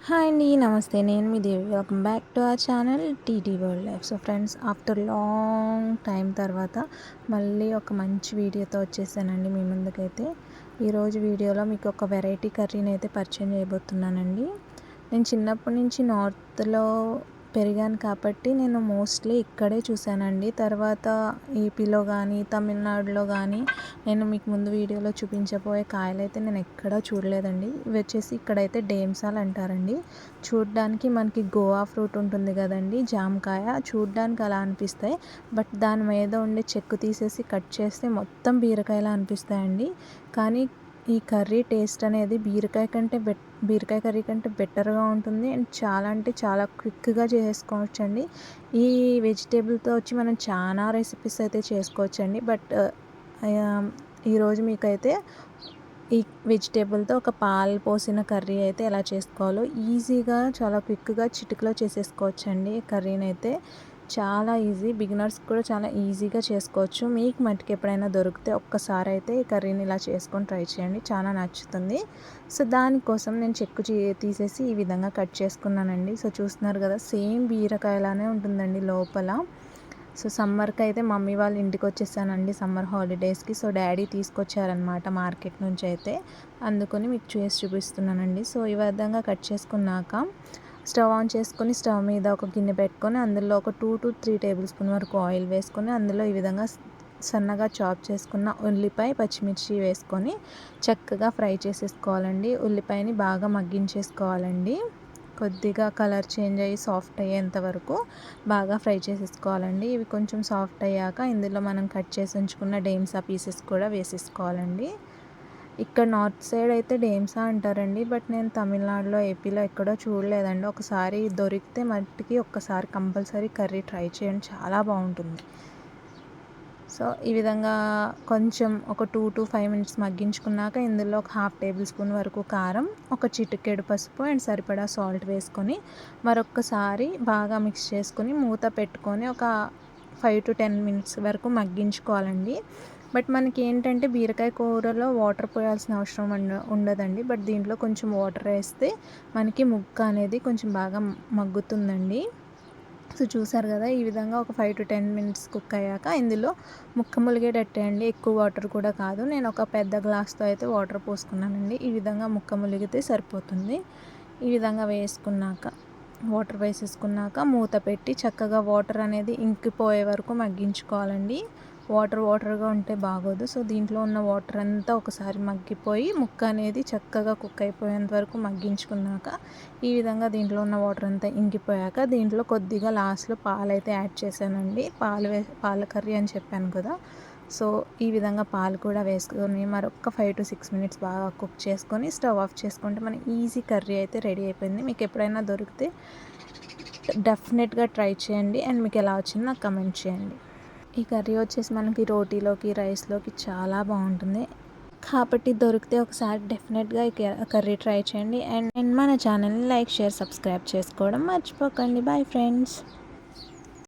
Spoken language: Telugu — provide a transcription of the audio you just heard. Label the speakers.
Speaker 1: హాయ్ అండి. నమస్తే. నేను మీ Devi. Welcome back to our channel TT world life. So friends, after long time తర్వాత మళ్ళీ ఒక మంచి వీడియోతో వచ్చేసానండి మీ ముందుకైతే. ఈరోజు వీడియోలో మీకు ఒక వెరైటీ కర్రీని అయితే పరిచయం చేయబోతున్నానండి. నేను చిన్నప్పటి నుంచి నార్త్లో పెరిగాను కాబట్టి నేను మోస్ట్లీ ఇక్కడే చూశానండి. తర్వాత ఏపీలో కానీ తమిళనాడులో కానీ నేను మీకు ముందు వీడియోలో చూపించబోయే కాయలైతే నేను ఎక్కడా చూడలేదండి. ఇవి వచ్చేసి ఇక్కడైతే డేమ్సాలు అంటారండి. చూడ్డానికి మనకి గోవా ఫ్రూట్ ఉంటుంది కదండి, జామకాయ, చూడ్డానికి అలా అనిపిస్తాయి. బట్ దాని మీద ఉండే చెక్కు తీసేసి కట్ చేస్తే మొత్తం బీరకాయలా అనిపిస్తాయండి. కానీ ఈ కర్రీ టేస్ట్ అనేది బీరకాయ కర్రీ కంటే బెటర్గా ఉంటుంది. అండ్ చాలా అంటే చాలా క్విక్గా చేసుకోవచ్చండి. ఈ వెజిటేబుల్తో వచ్చి మనం చాలా రెసిపీస్ అయితే చేసుకోవచ్చండి. బట్ ఈరోజు మీకైతే ఈ వెజిటేబుల్తో ఒక పాలు పోసిన కర్రీ అయితే ఎలా చేసుకోవాలో ఈజీగా చాలా క్విక్గా చిటికలో చేసేసుకోవచ్చండి. కర్రీని అయితే చాలా ఈజీ, బిగినర్స్ కూడా చాలా ఈజీగా చేసుకోవచ్చు. మీకు మట్టుకు ఎప్పుడైనా దొరికితే ఒక్కసారి అయితే ఈ కర్రీని ఇలా చేసుకొని ట్రై చేయండి, చాలా నచ్చుతుంది. సో దానికోసం నేను చెక్కు తీసేసి ఈ విధంగా కట్ చేసుకున్నానండి. సో చూస్తున్నారు కదా, సేమ్ బీరకాయలానే ఉంటుందండి లోపల. సో సమ్మర్కి అయితే మమ్మీ వాళ్ళ ఇంటికి వచ్చేసానండి, సమ్మర్ హాలిడేస్కి. సో డాడీ తీసుకొచ్చారనమాట మార్కెట్ నుంచి అయితే, అందుకొని మీకు చేసి చూపిస్తున్నానండి. సో ఈ విధంగా కట్ చేసుకున్నాక స్టవ్ ఆన్ చేసుకొని స్టవ్ మీద ఒక గిన్నె పెట్టుకొని అందులో ఒక 2 to 3 టేబుల్ స్పూన్ వరకు ఆయిల్ వేసుకొని అందులో ఈ విధంగా సన్నగా చాప్ చేసుకున్న ఉల్లిపాయ, పచ్చిమిర్చి వేసుకొని చక్కగా ఫ్రై చేసేసుకోవాలండి. ఉల్లిపాయని బాగా మగ్గించేసుకోవాలండి. కొద్దిగా కలర్ చేంజ్ అయ్యి సాఫ్ట్ అయ్యేంత వరకు బాగా ఫ్రై చేసేసుకోవాలండి. ఇవి కొంచెం సాఫ్ట్ అయ్యాక ఇందులో మనం కట్ చేసి ఉంచుకున్న డేమ్సా పీసెస్ కూడా వేసేసుకోవాలండి. ఇక్కడ నార్త్ సైడ్ అయితే డేమ్సా అంటారండి, బట్ నేను తమిళనాడులో, ఏపీలో ఎక్కడో చూడలేదండి. ఒకసారి దొరికితే మట్టికి ఒక్కసారి కంపల్సరీ కర్రీ ట్రై చేయండి, చాలా బాగుంటుంది. సో ఈ విధంగా కొంచెం ఒక 2 to 5 మినిట్స్ మగ్గించుకున్నాక ఇందులో ఒక 1/2 టేబుల్ స్పూన్ వరకు కారం, ఒక చిటికెడు పసుపు అండ్ సరిపడా సాల్ట్ వేసుకొని మరొక్కసారి బాగా మిక్స్ చేసుకొని మూత పెట్టుకొని ఒక 5 to 10 మినిట్స్ వరకు మగ్గించుకోవాలండి. బట్ మనకి ఏంటంటే బీరకాయ కూరలో వాటర్ పోయాల్సిన అవసరం ఉండదండి. బట్ దీంట్లో కొంచెం వాటర్ వేస్తే మనకి ముక్క అనేది కొంచెం బాగా మగ్గుతుందండి. సో చూసారు కదా, ఈ విధంగా ఒక 5 to 10 మినిట్స్ కుక్ అయ్యాక ఇందులో ముక్క ములిగేటట్టేయండి, ఎక్కువ వాటర్ కూడా కాదు. నేను ఒక పెద్ద గ్లాస్తో అయితే వాటర్ పోసుకున్నానండి. ఈ విధంగా ముక్క ములిగితే సరిపోతుంది. ఈ విధంగా వాటర్ వేసేసుకున్నాక మూత పెట్టి చక్కగా వాటర్ అనేది ఇంకిపోయే వరకు మగ్గించుకోవాలండి. వాటర్గా ఉంటే బాగోదు. సో దీంట్లో ఉన్న వాటర్ అంతా ఒకసారి మగ్గిపోయి ముక్క అనేది చక్కగా కుక్ అయిపోయేంత వరకు మగ్గించుకున్నాక ఈ విధంగా దీంట్లో ఉన్న వాటర్ అంతా ఇంకిపోయాక దీంట్లో కొద్దిగా లాస్ట్లో పాలు అయితే యాడ్ చేశానండి. పాల కర్రీ అని చెప్పాను కదా, సో ఈ విధంగా పాలు కూడా వేసుకొని మరొక 5 to 6 మినిట్స్ బాగా కుక్ చేసుకొని స్టవ్ ఆఫ్ చేసుకుంటే మన ఈజీ కర్రీ అయితే రెడీ అయిపోయింది. మీకు ఎప్పుడైనా దొరికితే డెఫినెట్గా ట్రై చేయండి అండ్ మీకు ఎలా వచ్చిందో నాకు కమెంట్ చేయండి. ఈ కర్రీ వచ్చేసి మనకి రోటీలోకి, రైస్లోకి చాలా బాగుంటుంది. కాబట్టి దొరికితే ఒకసారి డెఫినెట్గా ఈ కర్రీ ట్రై చేయండి. అండ్ మన ఛానల్ని లైక్, షేర్, సబ్స్క్రైబ్ చేసుకోవడం మర్చిపోకండి. Bye friends.